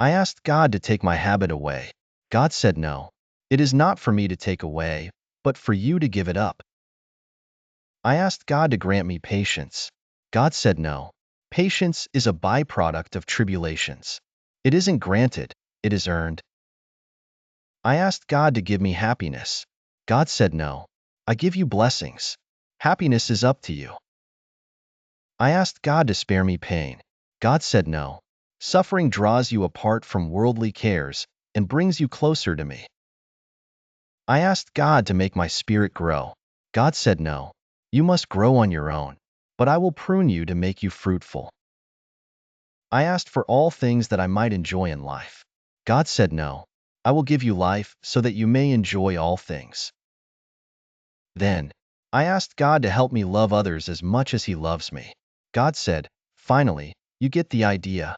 I asked God to take my habit away. God said no. It is not for me to take away, but for you to give it up. I asked God to grant me patience. God said no. Patience is a byproduct of tribulations. It isn't granted, it is earned. I asked God to give me happiness. God said no. I give you blessings. Happiness is up to you. I asked God to spare me pain. God said no. Suffering draws you apart from worldly cares and brings you closer to me. I asked God to make my spirit grow. God said no. You must grow on your own, but I will prune you to make you fruitful. I asked for all things that I might enjoy in life. God said no. I will give you life so that you may enjoy all things. Then, I asked God to help me love others as much as He loves me. God said, finally, you get the idea.